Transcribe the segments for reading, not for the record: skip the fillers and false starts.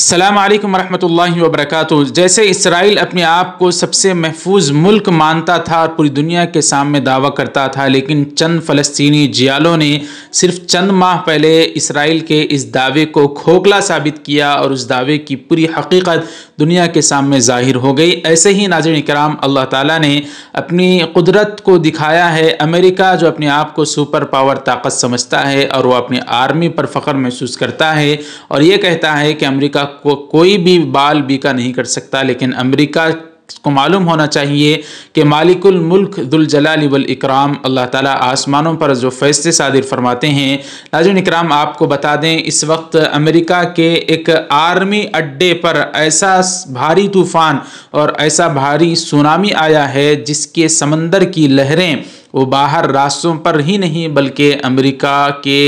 अस्सलाम वालेकुम रहमतुल्लाहि व बरकातुहू। जैसे इसराइल अपने आप को सबसे महफूज मुल्क मानता था और पूरी दुनिया के सामने दावा करता था, लेकिन चंद फ़लस्तीनी जियालों ने सिर्फ चंद माह पहले इसराइल के इस दावे को खोखला साबित किया और उस दावे की पूरी हकीकत दुनिया के सामने ज़ाहिर हो गई। ऐसे ही नाज़रीन इकराम, अल्लाह ताला ने अपनी कुदरत को दिखाया है। अमेरिका जो अपने आप को सुपर पावर ताकत समझता है और वह अपनी आर्मी पर फ़ख्र महसूस करता है और ये कहता है कि अमेरिका को कोई भी बाल बीका नहीं कर सकता, लेकिन अमेरिका को मालूम होना चाहिए कि मालिकुल मुल्क दुल जलाली वल इकराम अल्लाह ताला आसमानों पर जो फैसले सादिर फरमाते हैं। नाज़रीन इकराम, आपको बता दें, इस वक्त अमेरिका के एक आर्मी अड्डे पर ऐसा भारी तूफ़ान और ऐसा भारी सुनामी आया है जिसके समंदर की लहरें वो बाहर रास्तों पर ही नहीं बल्कि अमेरिका के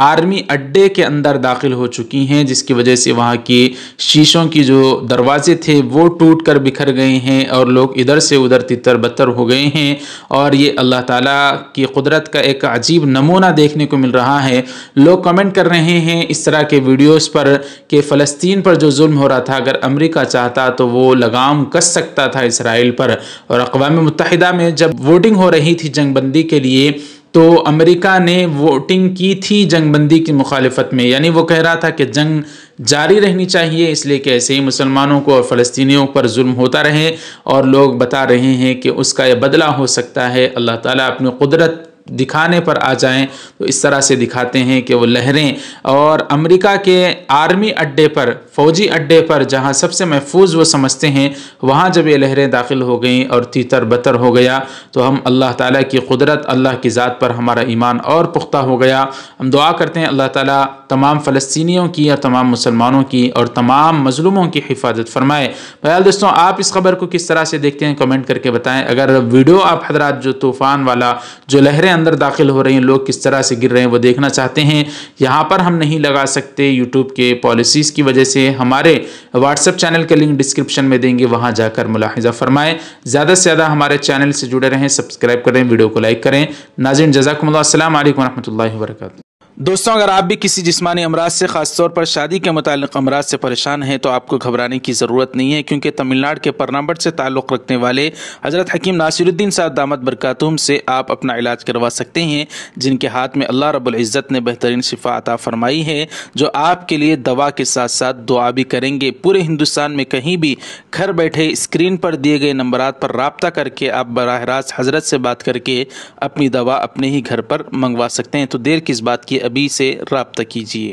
आर्मी अड्डे के अंदर दाखिल हो चुकी हैं, जिसकी वजह से वहाँ की शीशों की जो दरवाजे थे वो टूट कर बिखर गए हैं और लोग इधर से उधर तितर बतर हो गए हैं। और ये अल्लाह ताला की कुदरत का एक अजीब नमूना देखने को मिल रहा है। लोग कमेंट कर रहे हैं इस तरह के वीडियोज़ पर कि फ़लस्तीन पर जो जुल्म हो रहा था, अगर अमेरिका चाहता तो वो लगाम कस सकता था इसराइल पर। और अक़वाम मुत्तहिदा में जब वोटिंग हो रही थी जंगबंदी के लिए, तो अमेरिका ने वोटिंग की थी जंगबंदी की मुखालिफत में, यानी वो कह रहा था कि जंग जारी रहनी चाहिए, इसलिए कि ऐसे ही मुसलमानों को और फ़लस्तीनियों पर जुल्म होता रहे। और लोग बता रहे हैं कि उसका यह बदला हो सकता है। अल्लाह ताला अपनी कुदरत दिखाने पर आ जाएं तो इस तरह से दिखाते हैं कि वो लहरें और अमेरिका के आर्मी अड्डे पर, फ़ौजी अड्डे पर, जहां सबसे महफूज वो समझते हैं, वहां जब ये लहरें दाखिल हो गईं और तीतर बतर हो गया तो हम अल्लाह ताला की कुदरत, अल्लाह की ज़ात पर हमारा ईमान और पुख्ता हो गया। हम दुआ करते हैं अल्लाह ताला तमाम फ़लस्तीनियों की और तमाम मुसलमानों की और तमाम मज़लूमों की हिफाजत फरमाए। बहरहाल दोस्तों, आप इस खबर को किस तरह से देखते हैं कमेंट करके बताएं। अगर वीडियो आप हजरात जो तूफ़ान वाला जो लहरें अंदर दाखिल हो रही हैं, लोग किस तरह से गिर रहे हैं, वो देखना चाहते हैं, यहाँ पर हम नहीं लगा सकते यूट्यूब के पॉलिसीज़ की वजह से। हमारे व्हाट्सएप चैनल का लिंक डिस्क्रिप्शन में देंगे, वहाँ जाकर मुलाहिज़ा फरमाएं। ज़्यादा से ज़्यादा हमारे चैनल से जुड़े रहें, सब्सक्राइब करें, वीडियो को लाइक करें। नाज़रीन, जज़ाकुमुल्लाह, अस्सलाम वालेकुम रहमतुल्लाहि व बरकातुहू। दोस्तों, अगर आप भी किसी जिस्मानी अमराज से, ख़ासतौर पर शादी के मुताल्लिक़ अमराज से परेशान हैं तो आपको घबराने की ज़रूरत नहीं है, क्योंकि तमिलनाडु के परनाम्बट से ताल्लुक़ रखने वाले हज़रत हकीम नासिरुद्दीन साहब दामत बरकातुहुम से आप अपना इलाज करवा सकते हैं, जिनके हाथ में अल्लाह रब्बुल इज़्ज़त ने बेहतरीन शिफा अता फरमाई है, जो आपके लिए दवा के साथ साथ दुआ भी करेंगे। पूरे हिंदुस्तान में कहीं भी घर बैठे स्क्रीन पर दिए गए नंबरात पर रब्ता करके आप बराह रास्त हज़रत से बात करके अपनी दवा अपने ही घर पर मंगवा सकते हैं। तो देर किस बात की, अभी से रब्ता कीजिए।